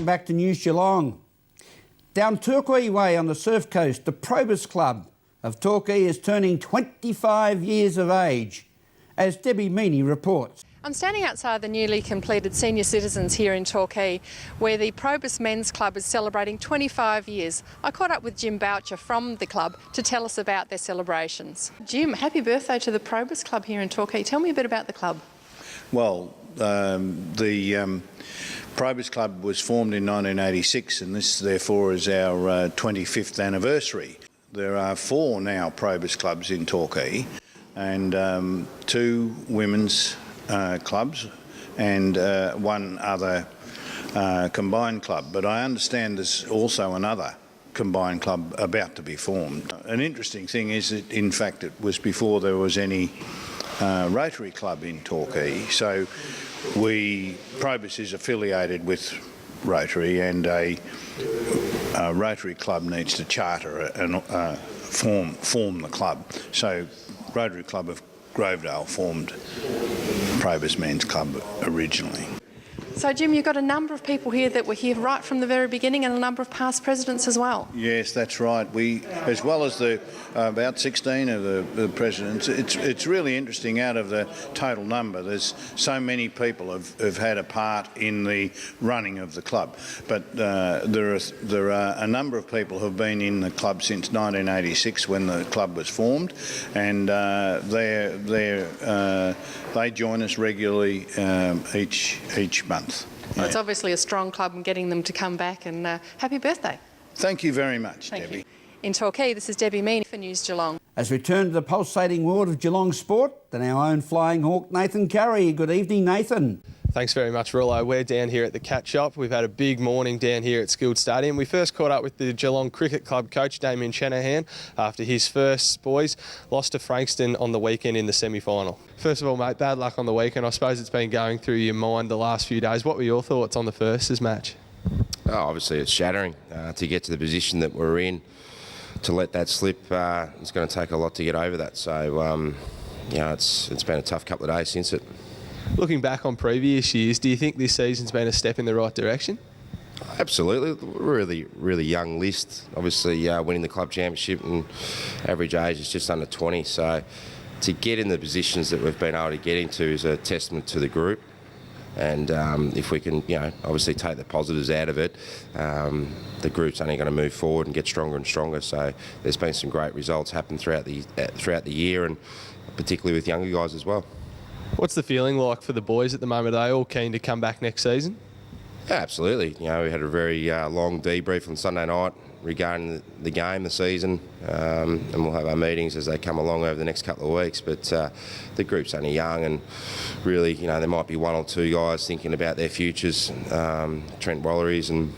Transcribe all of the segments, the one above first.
back to News Geelong. Down Torquay Way on the Surf Coast, the Probus Club of Torquay is turning 25 years of age, as Debbie Meaney reports. I'm standing outside the newly completed senior citizens here in Torquay, where the Probus Men's Club is celebrating 25 years. I caught up with Jim Boucher from the club to tell us about their celebrations. Jim, happy birthday to the Probus Club here in Torquay. Tell me a bit about the club. Well, the Probus Club was formed in 1986, and this therefore is our 25th anniversary. There are 4 now Probus Clubs in Torquay, and 2 women's clubs and 1 other combined club. But I understand there's also another combined club about to be formed. An interesting thing is that, in fact, it was before there was any Rotary Club in Torquay. So Probus is affiliated with Rotary, and a Rotary Club needs to charter and form the club. So Rotary Club of Grovedale formed Probus Men's Club originally. So Jim, you've got a number of people here that were here right from the very beginning, and a number of past presidents as well. Yes, that's right. We, as well as the about 16 of the presidents, it's really interesting. Out of the total number, there's so many people have had a part in the running of the club. But there are a number of people who've been in the club since 1986 when the club was formed, and they join us regularly each month. Well, it's obviously a strong club, and getting them to come back, and happy birthday. Thank you very much, Thank Debbie. you. In Torquay, this is Debbie Meaney for News Geelong. As we turn to the pulsating world of Geelong sport, then our own flying hawk, Nathan Curry. Good evening, Nathan. Thanks very much, Rollo. We're down here at the Cat Shop. We've had a big morning down here at Skilled Stadium. We first caught up with the Geelong Cricket Club coach, Damien Shanahan, after his first boys lost to Frankston on the weekend in the semi-final. First of all, mate, bad luck on the weekend. I suppose it's been going through your mind the last few days. What were your thoughts on the first match? Oh, obviously, it's shattering to get to the position that we're in. To let that slip, it's going to take a lot to get over that. So, it's been a tough couple of days since it. Looking back on previous years, do you think this season's been a step in the right direction? Absolutely. Really, really young list. Obviously, winning the club championship, and average age is just under 20. So to get in the positions that we've been able to get into is a testament to the group. And if we can, obviously take the positives out of it, the group's only going to move forward and get stronger and stronger. So there's been some great results happen throughout the year, and particularly with younger guys as well. What's the feeling like for the boys at the moment? Are they all keen to come back next season? Yeah, absolutely. We had a very long debrief on Sunday night regarding the game, the season, and we'll have our meetings as they come along over the next couple of weeks. But the group's only young, and really, there might be 1 or 2 guys thinking about their futures, Trent Walleries and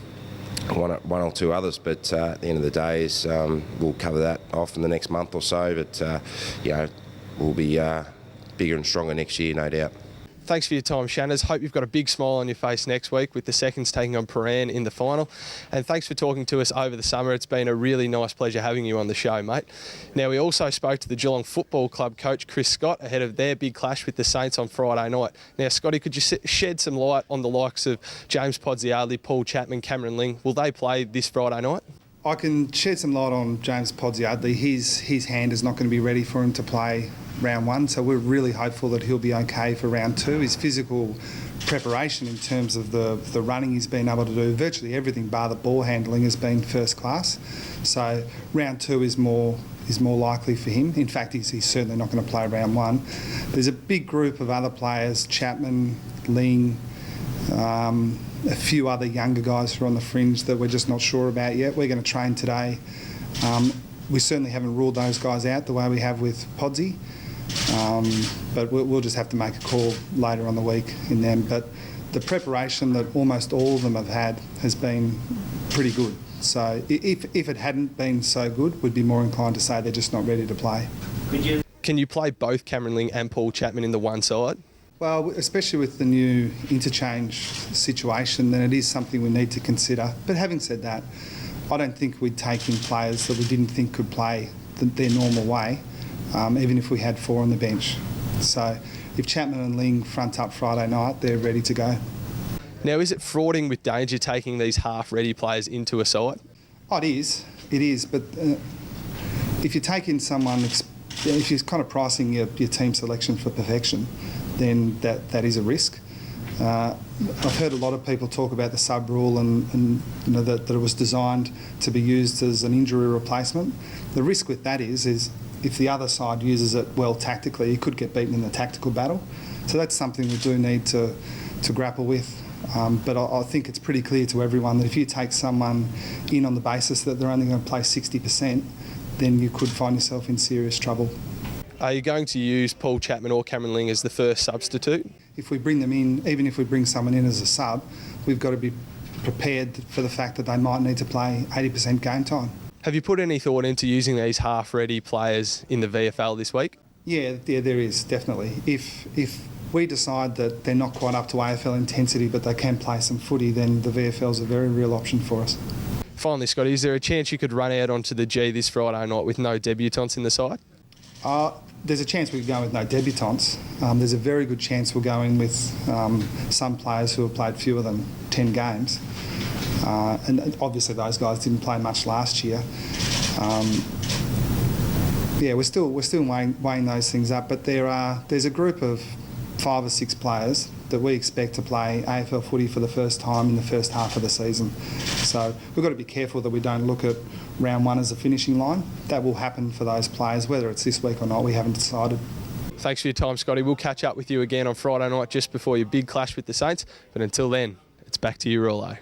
one or 2 others. But at the end of the day, we'll cover that off in the next month or so. But we'll be bigger and stronger next year, no doubt. Thanks for your time, Shanners. Hope you've got a big smile on your face next week with the seconds taking on Paran in the final. And thanks for talking to us over the summer. It's been a really nice pleasure having you on the show, mate. Now, we also spoke to the Geelong Football Club coach, Chris Scott, ahead of their big clash with the Saints on Friday night. Now, Scotty, could you shed some light on the likes of James Podsiadly, Paul Chapman, Cameron Ling? Will they play this Friday night? I can shed some light on James Podsiadly. His hand is not going to be ready for him to play round 1, so we're really hopeful that he'll be okay for round 2. His physical preparation in terms of the running he's been able to do, virtually everything bar the ball handling, has been first class. So round 2 is more likely for him. In fact, he's certainly not going to play round 1. There's a big group of other players, Chapman, Ling, a few other younger guys who are on the fringe that we're just not sure about yet. We're going to train today. We certainly haven't ruled those guys out the way we have with Podsy, but we'll just have to make a call later on the week in them. But the preparation that almost all of them have had has been pretty good. So if it hadn't been so good, we'd be more inclined to say they're just not ready to play. Can you play both Cameron Ling and Paul Chapman in the one side? Well, especially with the new interchange situation, then it is something we need to consider. But having said that, I don't think we'd take in players that we didn't think could play their normal way, even if we had 4 on the bench. So if Chapman and Ling front up Friday night, they're ready to go. Now, is it fraughting with danger taking these half-ready players into a side? Oh, it is, but if you take in someone, if you're kind of pricing your team selection for perfection, then that is a risk. I've heard a lot of people talk about the sub rule and you know, that it was designed to be used as an injury replacement. The risk with that is if the other side uses it well tactically, you could get beaten in the tactical battle. So that's something we do need to grapple with. But I think it's pretty clear to everyone that if you take someone in on the basis that they're only going to play 60%, then you could find yourself in serious trouble. Are you going to use Paul Chapman or Cameron Ling as the first substitute? If we bring them in, even if we bring someone in as a sub, we've got to be prepared for the fact that they might need to play 80% game time. Have you put any thought into using these half-ready players in the VFL this week? Yeah, there is, definitely. If we decide that they're not quite up to AFL intensity but they can play some footy, then the VFL's a very real option for us. Finally, Scotty, is there a chance you could run out onto the G this Friday night with no debutants in the side? There's a chance we could go with no debutants. There's a very good chance we'll go in with some players who have played fewer than 10 games. And obviously those guys didn't play much last year. Yeah, we're still weighing those things up, but there's a group of 5 or 6 players that we expect to play AFL footy for the first time in the first half of the season. So we've got to be careful that we don't look at round 1 as a finishing line. That will happen for those players, whether it's this week or not, we haven't decided. Thanks for your time, Scotty. We'll catch up with you again on Friday night just before your big clash with the Saints. But until then, it's back to you, Rollo.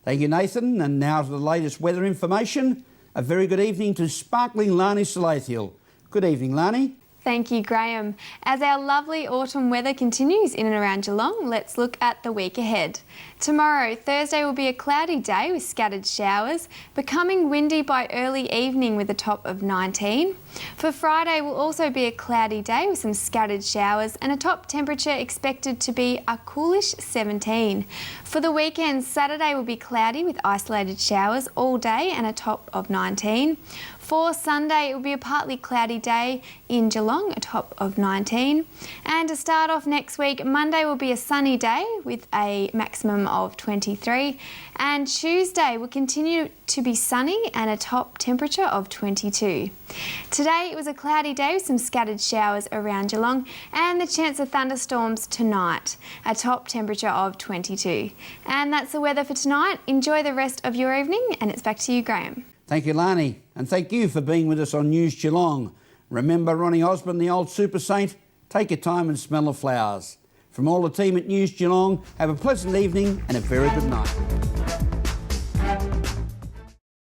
Thank you, Nathan. And now to the latest weather information. A very good evening to sparkling Lani Salathiel. Good evening, Lani. Thank you, Graham. As our lovely autumn weather continues in and around Geelong, let's look at the week ahead. Tomorrow, Thursday, will be a cloudy day with scattered showers, becoming windy by early evening with a top of 19. For Friday, will also be a cloudy day with some scattered showers and a top temperature expected to be a coolish 17. For the weekend, Saturday will be cloudy with isolated showers all day and a top of 19. For Sunday, it will be a partly cloudy day in Geelong, a top of 19. And to start off next week, Monday will be a sunny day with a maximum of 23. And Tuesday will continue to be sunny and a top temperature of 22. Today, it was a cloudy day with some scattered showers around Geelong and the chance of thunderstorms tonight, a top temperature of 22. And that's the weather for tonight. Enjoy the rest of your evening, and it's back to you, Graham. Thank you, Lani, and thank you for being with us on News Geelong. Remember Ronnie Osborne, the old super saint? Take your time and smell the flowers. From all the team at News Geelong, have a pleasant evening and a very good night.